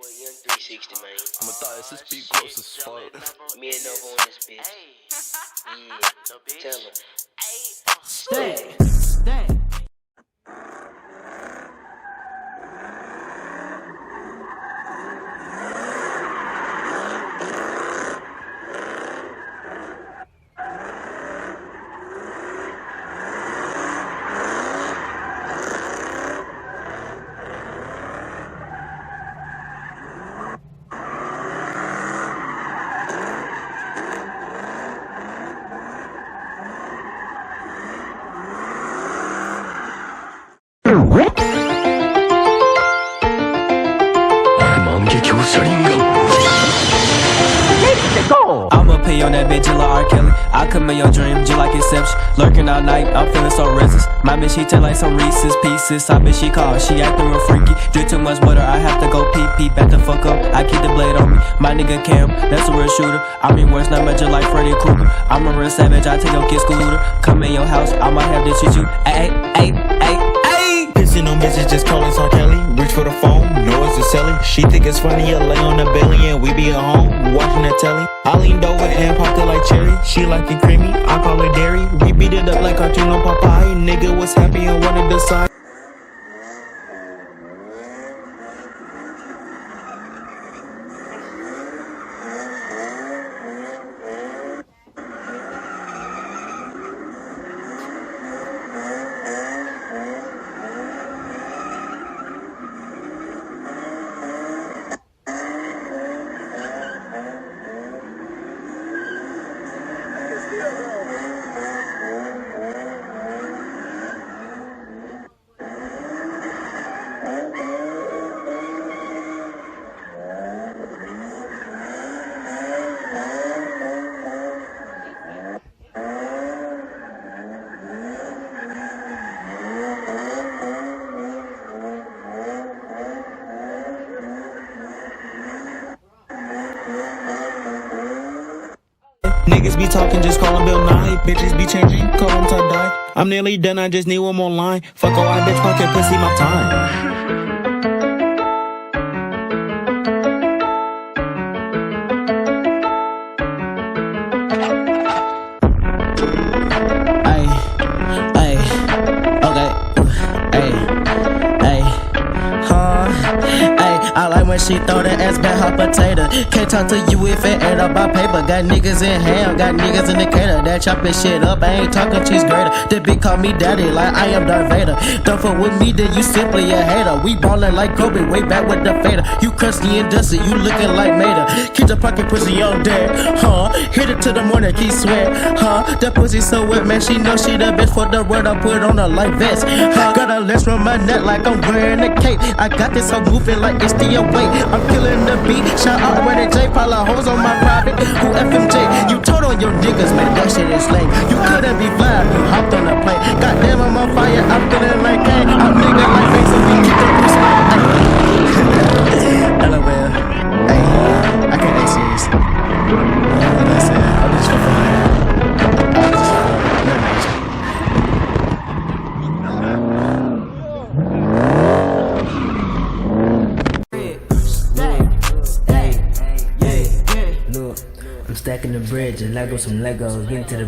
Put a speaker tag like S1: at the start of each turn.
S1: Boy, young 360, man.
S2: I'ma thought this beat close as fuck.
S1: Me and Nova on this bitch. Yeah, tell him.
S3: Stay.
S4: I'ma pay on that bitch just like R. Kelly. I come in your dream just like Inception. Lurking all night, I'm feeling so restless. My bitch, she taste like some Reese's Pieces. I bet she call, she acting real freaky. Drink too much butter, I have to go pee. Back the fuck up, I keep the blade on me. My nigga Cam, that's a real shooter. I mean worse nightmare just like Freddy Krueger. I'm a real savage, I take your kid scooter. Come in your house, I might have to shoot you. Ay.
S5: Pissing on bitches, just calling R. Kelly. Reach for the phone, know it's a celly. She think it's funny, I lay on the belly and we be at home watching the telly. I leaned over and popped it like cherry. She like it creamy, I call it dairy. We beat it up like cartoon on Popeye. Nigga was happy and wanted to decide. Niggas be talking, just call him Bill Nye. Bitches be changing, call him to die. I'm nearly done, I just need one more line. Fuck all I bitch, pocket pussy, my time.
S3: I like when she throw that ass back hot potato. Can't talk to you if it ain't about paper. Got niggas in ham, got niggas in the cater. That chopping shit up, I ain't talking cheese grater. That bitch call me daddy like I am Darth Vader. Don't fuck with me, then you simply a hater. We ballin' like Kobe, way back with the fader. You crusty and dusty, you looking like Mater. Keep the pocket pussy on dead, hit it till the morning, keep sweat, That pussy so wet, man, she know she the bitch for the word I put on her like vest, Got a lace from my neck like I'm wearing a cape. I got this so moving like it's the away. I'm killing the beat, shout out where the J, pile of hoes on my private. Who FMJ, you told on your niggas, man, that shit is lame. You couldn't be fly, you hopped on the plane. Goddamn, I'm on fire, I'm feeling like gang. I'm nigga like me, so we keep the boost. LOL, hey, I can't act serious. Like I said, I'm just for fun.
S6: I'm stacking the bridge and Lego some Legos, get into the